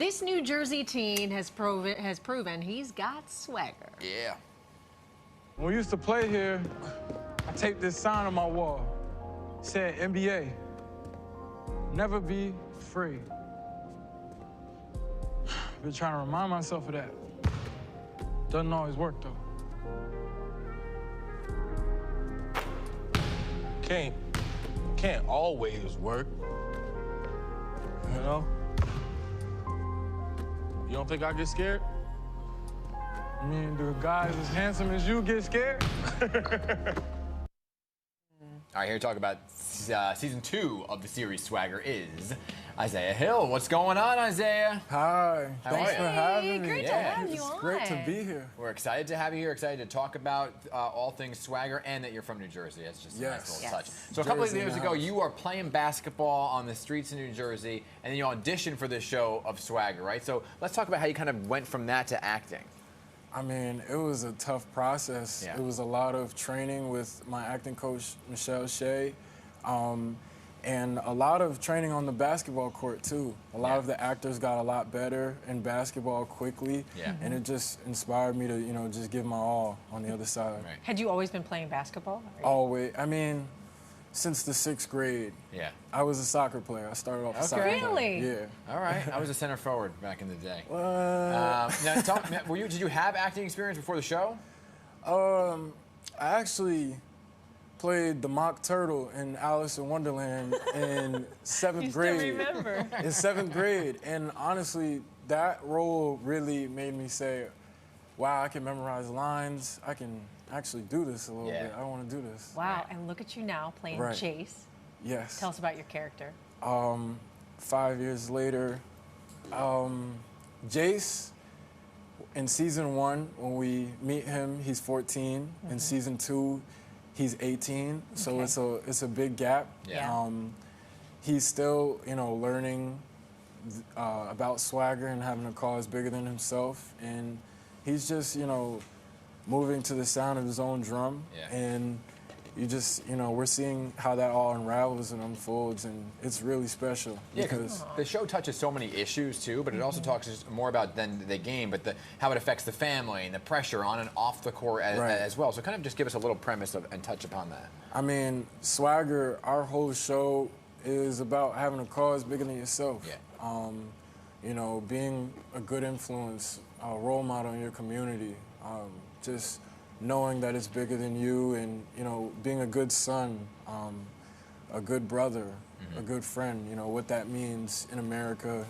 This New Jersey teen has proven he's got swagger. Yeah. When we used to play here, I taped this sign on my wall. It said NBA. Never be afraid. Been trying to remind myself of that. Doesn't always work though. Can't always work. You know? You don't think I get scared? I mean, do guys as handsome as you get scared? All right, here to talk about season 2 of the series Swagger is Isaiah Hill. What's going on, Isaiah? Hi, thanks for having me. Great to have you on. It's great to be here. We're excited to have you here, excited to talk about all things Swagger and that you're from New Jersey. That's just a nice little touch. So a couple of years ago, you are playing basketball on the streets of New Jersey, and then you auditioned for this show of Swagger, right? So let's talk about how you kind of went from that to acting. I mean, it was a tough process. Yeah. It was a lot of training with my acting coach, Michelle Shea, and a lot of training on the basketball court, too. A lot of the actors got a lot better in basketball quickly, and it just inspired me to, you know, just give my all on the other side. Right. Had you always been playing basketball? Always. I mean, since the 6th grade. Yeah. I was a soccer player. I started off a soccer player. Really? Yeah. All right. I was a center forward back in the day. What? Did you have acting experience before the show? I actually played the Mock Turtle in Alice in Wonderland in 7th grade. You still remember? In 7th grade. And honestly, that role really made me say, wow, I can memorize lines. I can actually do this a little bit. I want to do this. Wow, and look at you now playing Chase. Yes. Tell us about your character. 5 years later, Jace, in season 1, when we meet him, he's 14. In season 2, he's 18. So it's a big gap. Yeah. He's still, you know, learning about swagger and having a cause bigger than himself. And he's just, you know, moving to the sound of his own drum. Yeah. And you just, you know, we're seeing how that all unravels and unfolds, and it's really special. Yeah, because the show touches so many issues too, but it also talks just more about than the game, but how it affects the family and the pressure on and off the court as well. So kind of just give us a little premise and touch upon that. I mean, Swagger, our whole show is about having a cause bigger than yourself. Yeah. You know, being a good influence, a role model in your community, just knowing that it's bigger than you, and, you know, being a good son, a good brother, a good friend, you know, what that means in America,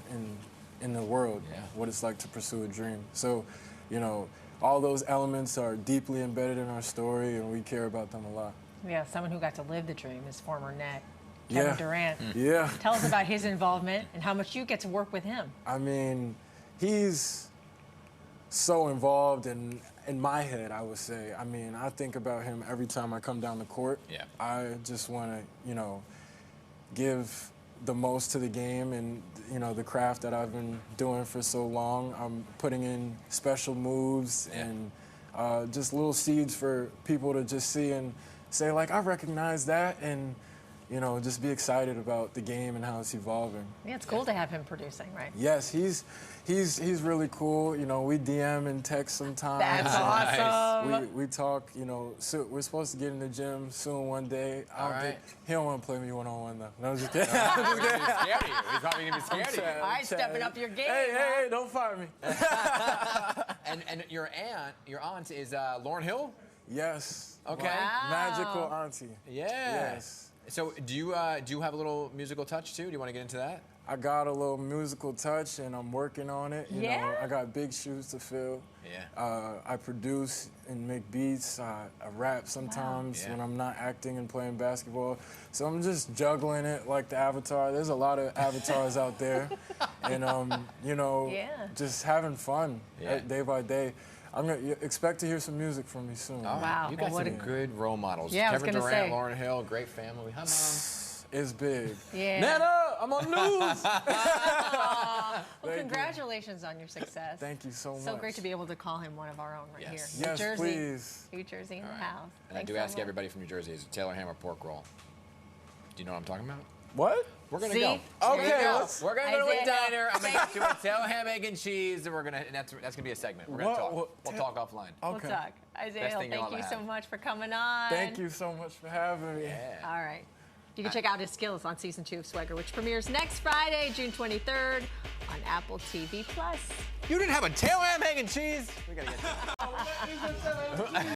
in the world, what it's like to pursue a dream. So, you know, all those elements are deeply embedded in our story, and we care about them a lot. Yeah, someone who got to live the dream is former net, Kevin Durant. Yeah. Tell us about his involvement and how much you get to work with him. I mean, he's so involved in my head, I would say. I mean, I think about him every time I come down the court. Yeah. I just want to, you know, give the most to the game and, you know, the craft that I've been doing for so long. I'm putting in special moves and just little seeds for people to just see and say, like, I recognize that, and, you know, just be excited about the game and how it's evolving. Yeah, it's cool to have him producing, right? Yes, he's really cool. You know, we DM and text sometimes. That's awesome. We talk, you know, so we're supposed to get in the gym soon one day. He don't want to play me one-on-one, though. No, I'm just kidding. I'm just kidding. He's probably going to be scared of you. All right, stepping up your game. Hey, don't fire me. And your aunt is Lauryn Hill? Yes. Okay. Wow. Magical auntie. Yeah. Yes. So do you have a little musical touch too? Do you want to get into that? I got a little musical touch, and I'm working on it. You know, I got big shoes to fill. Yeah. I produce and make beats. I rap sometimes when I'm not acting and playing basketball. So I'm just juggling it like the Avatar. There's a lot of avatars out there, and you know, just having fun day by day. I'm gonna expect to hear some music from me soon. Oh, wow. You got some good role models. Yeah, Kevin I was Durant, say. Lauryn Hill, great family. Hi, Mom. It's big. Yeah. Nana, I'm on news. Well, congratulations on your success. Thank you so much. So great to be able to call him one of our own right here. Yes, New Jersey. please. New Jersey in the house. And I do ask everybody from New Jersey, is it Taylor Ham or pork roll? Do you know what I'm talking about? What? We're gonna See? go. Okay, We're gonna go to a Isaiah, diner. I'm gonna get you a tail ham, egg, and cheese, and that's gonna be a segment. We're gonna talk. We'll talk offline. We'll Okay. talk. Isaiah, Best thing you'll thank you ever so have. much for coming on. Thank you so much for having me. Yeah. All right. You can check out his skills on season 2 of Swagger, which premieres next Friday, June 23rd on Apple TV+. You didn't have a tail ham, egg, and cheese? We gotta get to that.